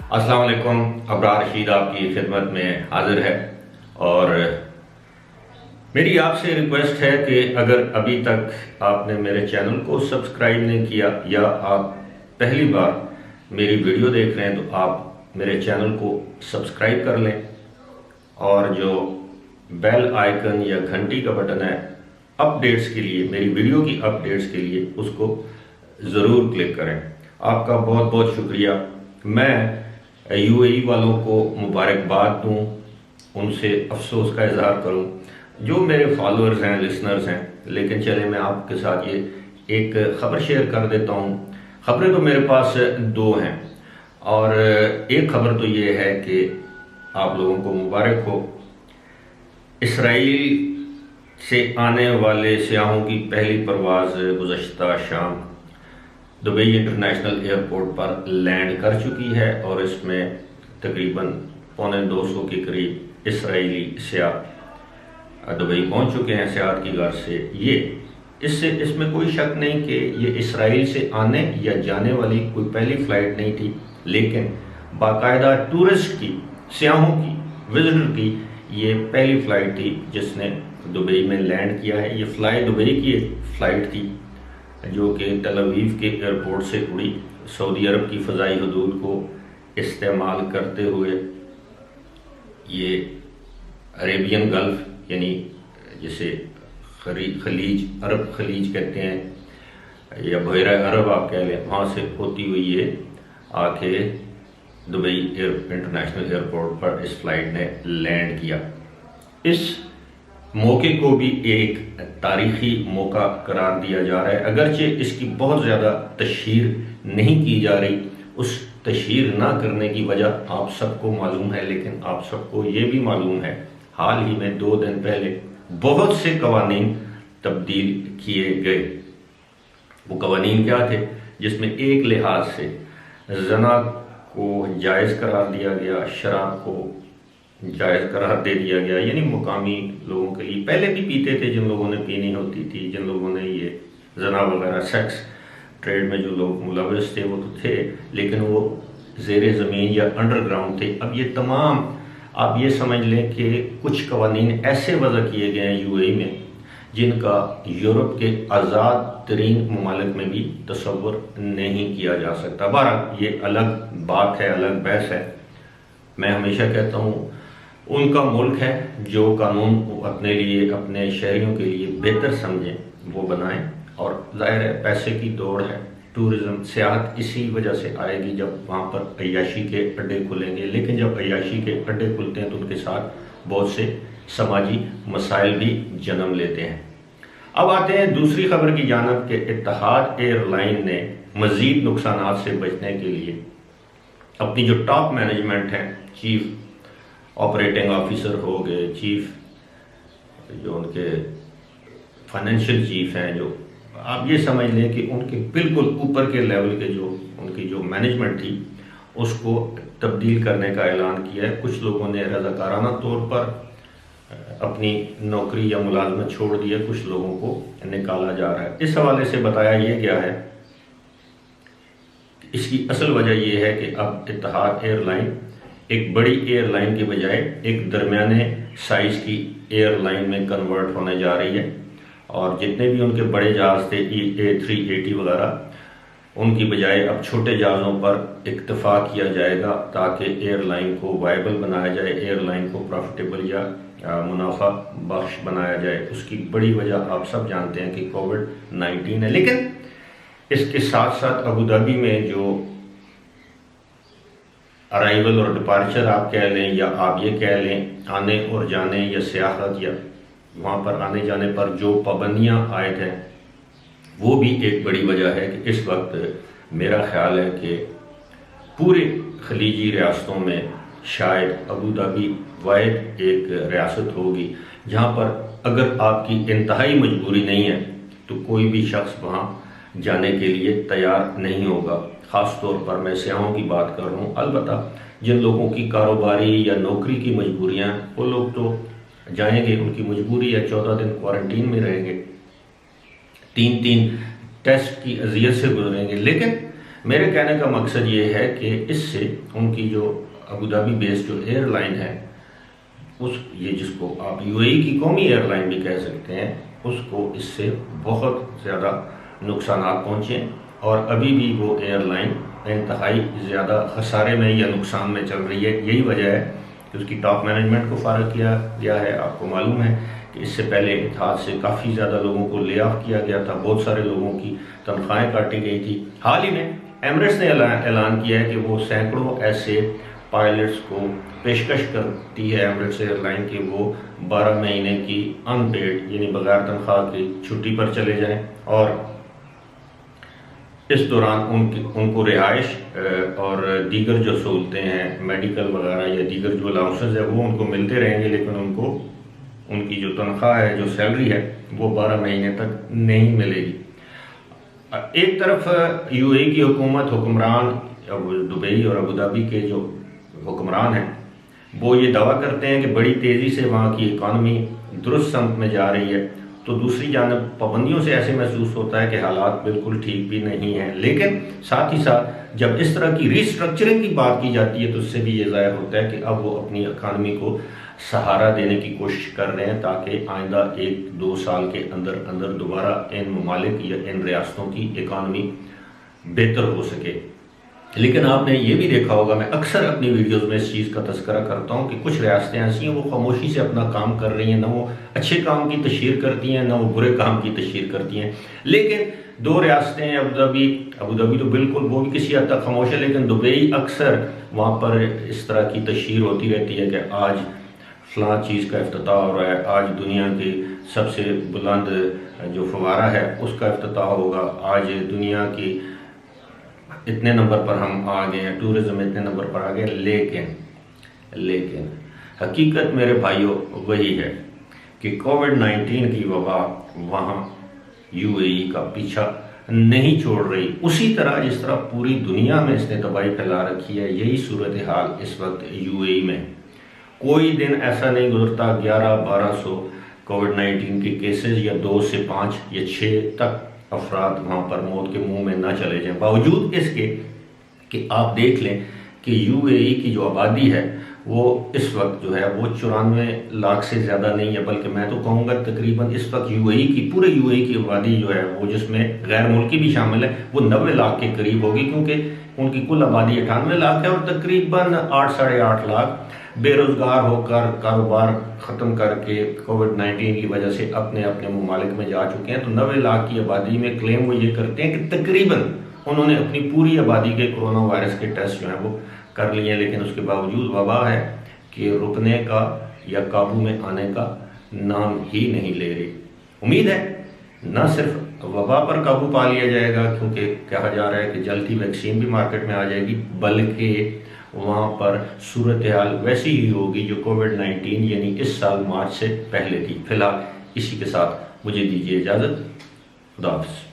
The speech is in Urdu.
السلام علیکم. ابرار رشید آپ کی خدمت میں حاضر ہے اور میری آپ سے ریکویسٹ ہے کہ اگر ابھی تک آپ نے میرے چینل کو سبسکرائب نہیں کیا یا آپ پہلی بار میری ویڈیو دیکھ رہے ہیں تو آپ میرے چینل کو سبسکرائب کر لیں اور جو بیل آئیکن یا گھنٹی کا بٹن ہے اپڈیٹس کے لیے، میری ویڈیو کی اپڈیٹس کے لیے اس کو ضرور کلک کریں. آپ کا بہت بہت شکریہ. میں یو اے ای والوں کو مبارکباد دوں، ان سے افسوس کا اظہار کروں جو میرے فالوورز ہیں، لسنرز ہیں. لیکن چلے میں آپ کے ساتھ یہ ایک خبر شیئر کر دیتا ہوں. خبریں تو میرے پاس دو ہیں اور ایک خبر تو یہ ہے کہ آپ لوگوں کو مبارک ہو. اسرائیل سے آنے والے سیاحوں کی پہلی پرواز گزشتہ شام دبئی انٹرنیشنل ایئرپورٹ پر لینڈ کر چکی ہے اور اس میں تقریباً 250 کے قریب اسرائیلی سیاح دبئی پہنچ چکے ہیں سیاحت کی غرض سے. اس میں کوئی شک نہیں کہ یہ اسرائیل سے آنے یا جانے والی کوئی پہلی فلائٹ نہیں تھی، لیکن باقاعدہ ٹورسٹ کی، سیاحوں کی، وزٹر کی یہ پہلی فلائٹ تھی جس نے دبئی میں لینڈ کیا ہے. یہ فلائی دبئی کی ایک فلائٹ تھی جو کہ تل ابیب کے ایئرپورٹ سے اڑی. سعودی عرب کی فضائی حدود کو استعمال کرتے ہوئے یہ عربین گلف یعنی جسے خلیج، عرب خلیج کہتے ہیں یا بحیرہ عرب آپ کہہ لیں، وہاں سے ہوتی ہوئی یہ آ کے دبئی انٹرنیشنل ایئرپورٹ پر اس فلائٹ نے لینڈ کیا. اس موقع کو بھی ایک تاریخی موقع قرار دیا جا رہا ہے، اگرچہ اس کی بہت زیادہ تشہیر نہیں کی جا رہی. اس تشہیر نہ کرنے کی وجہ آپ سب کو معلوم ہے، لیکن آپ سب کو یہ بھی معلوم ہے حال ہی میں 2 دن پہلے بہت سے قوانین تبدیل کیے گئے. وہ قوانین کیا تھے؟ جس میں ایک لحاظ سے زنا کو جائز قرار دیا گیا، شراب کو جائز قرار دے دیا گیا. یعنی مقامی لوگوں کے لیے، پہلے بھی پیتے تھے جن لوگوں نے پینی ہوتی تھی، جن لوگوں نے یہ زنا وغیرہ سیکس ٹریڈ میں جو لوگ ملوث تھے وہ تو تھے، لیکن وہ زیر زمین یا انڈر گراؤنڈ تھے. اب یہ تمام آپ یہ سمجھ لیں کہ کچھ قوانین ایسے وضع کیے گئے ہیں یو اے ای میں جن کا یورپ کے آزاد ترین ممالک میں بھی تصور نہیں کیا جا سکتا. بہرحال یہ الگ بات ہے، الگ بحث ہے. میں ہمیشہ کہتا ہوں ان کا ملک ہے، جو قانون اپنے لیے، اپنے شہریوں کے لیے بہتر سمجھیں وہ بنائیں. اور ظاہر ہے پیسے کی دوڑ ہے، ٹورزم، سیاحت اسی وجہ سے آئے گی جب وہاں پر عیاشی کے اڈے کھلیں گے. لیکن جب عیاشی کے اڈے کھلتے ہیں تو ان کے ساتھ بہت سے سماجی مسائل بھی جنم لیتے ہیں. اب آتے ہیں دوسری خبر کی جانب کہ اتحاد ایئر لائن نے مزید نقصانات سے بچنے کے لیے اپنی جو ٹاپ مینجمنٹ ہے، چیف آپریٹنگ آفیسر ہو گئے، چیف جو ان کے فائنینشیل چیف ہیں، جو آپ یہ سمجھ لیں کہ ان کے بالکل اوپر کے لیول کے جو ان کی جو مینجمنٹ تھی اس کو تبدیل کرنے کا اعلان کیا ہے. کچھ لوگوں نے رضاکارانہ طور پر اپنی نوکری یا ملازمت چھوڑ دی ہے، کچھ لوگوں کو نکالا جا رہا ہے. اس حوالے سے بتایا یہ گیا ہے، اس کی اصل وجہ یہ ہے کہ اب اتحاد ایئر لائن ایک بڑی ایئر لائن کے بجائے ایک درمیانے سائز کی ایئر لائن میں کنورٹ ہونے جا رہی ہے. اور جتنے بھی ان کے بڑے جہاز تھے A380 وغیرہ، ان کی بجائے اب چھوٹے جہازوں پر اکتفا کیا جائے گا تاکہ ایئر لائن کو وائبل بنایا جائے، ایئر لائن کو پروفٹیبل یا منافع بخش بنایا جائے. اس کی بڑی وجہ آپ سب جانتے ہیں کہ کووڈ-19 ہے. لیکن اس کے ساتھ ساتھ ابوظہبی میں جو ارائیول اور ڈپارچر آپ کہہ لیں یا آپ یہ کہہ لیں آنے اور جانے یا سیاحت یا وہاں پر آنے جانے پر جو پابندیاں عائد ہیں، وہ بھی ایک بڑی وجہ ہے کہ اس وقت میرا خیال ہے کہ پورے خلیجی ریاستوں میں شاید ابوظہبی واحد ایک ریاست ہوگی جہاں پر اگر آپ کی انتہائی مجبوری نہیں ہے تو کوئی بھی شخص وہاں جانے کے لیے تیار نہیں ہوگا. خاص طور پر میں سیاحوں کی بات کر رہا ہوں. البتہ جن لوگوں کی کاروباری یا نوکری کی مجبوریاں، وہ لوگ تو جائیں گے، ان کی مجبوری ہے 14 دن کوارنٹین میں رہیں گے، 3 ٹیسٹ کی اذیت سے گزریں گے. لیکن میرے کہنے کا مقصد یہ ہے کہ اس سے ان کی جو ابوظہبی بیس جو ایئر لائن ہے یہ جس کو آپ یو اے ای کی قومی ایئر لائن بھی کہہ سکتے ہیں، اس کو اس سے بہت زیادہ نقصانات پہنچے اور ابھی بھی وہ ایئر لائن انتہائی زیادہ خسارے میں یا نقصان میں چل رہی ہے۔ یہی وجہ ہے کہ اس کی ٹاپ مینجمنٹ کو فارغ کیا گیا ہے۔ آپ کو معلوم ہے کہ اس سے پہلے اتحاد سے کافی زیادہ لوگوں کو لے آف کیا گیا تھا، بہت سارے لوگوں کی تنخواہیں کاٹی گئی تھی۔ حال ہی میں ایمریٹس نے اعلان کیا ہے کہ وہ سینکڑوں ایسے پائلٹس کو پیشکش کرتی ہے ایمریٹس ایئر لائن کہ وہ 12 مہینے کی ان پیڈ یعنی بغیر تنخواہ کی چھٹی پر چلے جائیں، اور اس دوران ان کو رہائش اور دیگر جو سہولتیں ہیں میڈیکل وغیرہ یا دیگر جو الاؤنسز ہے وہ ان کو ملتے رہیں گے، لیکن ان کو ان کی جو تنخواہ ہے، جو سیلری ہے، وہ 12 مہینے تک نہیں ملے گی۔ ایک طرف یو اے کی حکمران دبئی اور ابوظہبی کے جو حکمران ہیں وہ یہ دعویٰ کرتے ہیں کہ بڑی تیزی سے وہاں کی اکانومی درست سمت میں جا رہی ہے، تو دوسری جانب پابندیوں سے ایسے محسوس ہوتا ہے کہ حالات بالکل ٹھیک بھی نہیں ہیں۔ لیکن ساتھ ہی ساتھ جب اس طرح کی ری اسٹرکچرنگ کی بات کی جاتی ہے تو اس سے بھی یہ ظاہر ہوتا ہے کہ اب وہ اپنی اکانومی کو سہارا دینے کی کوشش کر رہے ہیں تاکہ آئندہ 1-2 سال کے اندر دوبارہ ان ممالک یا ان ریاستوں کی اکانومی بہتر ہو سکے۔ لیکن آپ نے یہ بھی دیکھا ہوگا، میں اکثر اپنی ویڈیوز میں اس چیز کا تذکرہ کرتا ہوں کہ کچھ ریاستیں ایسی ہیں وہ خاموشی سے اپنا کام کر رہی ہیں، نہ وہ اچھے کام کی تشہیر کرتی ہیں نہ وہ برے کام کی تشہیر کرتی ہیں۔ لیکن 2 ریاستیں ابوظہبی تو بالکل وہ بھی کسی حد تک خاموش ہے، لیکن دبئی اکثر وہاں پر اس طرح کی تشہیر ہوتی رہتی ہے کہ آج فلاں چیز کا افتتاح ہو رہا ہے، آج دنیا کی سب سے بلند جو فوارہ ہے اس کا افتتاح ہوگا، آج دنیا کی اتنے نمبر پر ہم آ گئے ہیں، ٹورزم اتنے نمبر پر آ گئے۔ لیکن حقیقت میرے بھائیوں وہی ہے کہ کووڈ-19 کی وبا وہاں یو اے ای کا پیچھا نہیں چھوڑ رہی، اسی طرح جس طرح پوری دنیا میں اس نے تباہی پھیلا رکھی ہے، یہی صورتحال اس وقت یو اے ای میں۔ کوئی دن ایسا نہیں گزرتا 1100-1200 کووڈ-19 کے کیسز یا 2 سے 5 یا 6 تک افراد وہاں پر موت کے منہ میں نہ چلے جائیں، باوجود اس کے کہ آپ دیکھ لیں کہ یو اے ای کی جو آبادی ہے وہ اس وقت جو ہے وہ 94 لاکھ سے زیادہ نہیں ہے، بلکہ میں تو کہوں گا تقریباً اس وقت یو اے ای کی پورے یو اے ای کی آبادی جو ہے وہ جس میں غیر ملکی بھی شامل ہے وہ 90 لاکھ کے قریب ہوگی، کیونکہ ان کی کل آبادی 98 لاکھ ہے اور تقریباً 8-8.5 لاکھ بے روزگار ہو کر کاروبار ختم کر کے کووڈ-19 کی وجہ سے اپنے ممالک میں جا چکے ہیں۔ تو 90 لاکھ کی آبادی میں کلیم وہ یہ کرتے ہیں کہ تقریباً انہوں نے اپنی پوری آبادی کے کرونا وائرس کے ٹیسٹ جو ہیں وہ کر لیے ہیں، لیکن اس کے باوجود وبا ہے کہ رکنے کا یا قابو میں آنے کا نام ہی نہیں لے رہی۔ امید ہے نہ صرف وبا پر قابو پا لیا جائے گا، کیونکہ کہا جا رہا ہے کہ جلد ہی ویکسین بھی مارکیٹ میں آ جائے گی، بلکہ وہاں پر صورتحال ویسی ہی ہوگی جو کووڈ-19 یعنی اس سال مارچ سے پہلے تھی۔ فی الحال اسی کے ساتھ مجھے دیجیے اجازت، خدا حافظ۔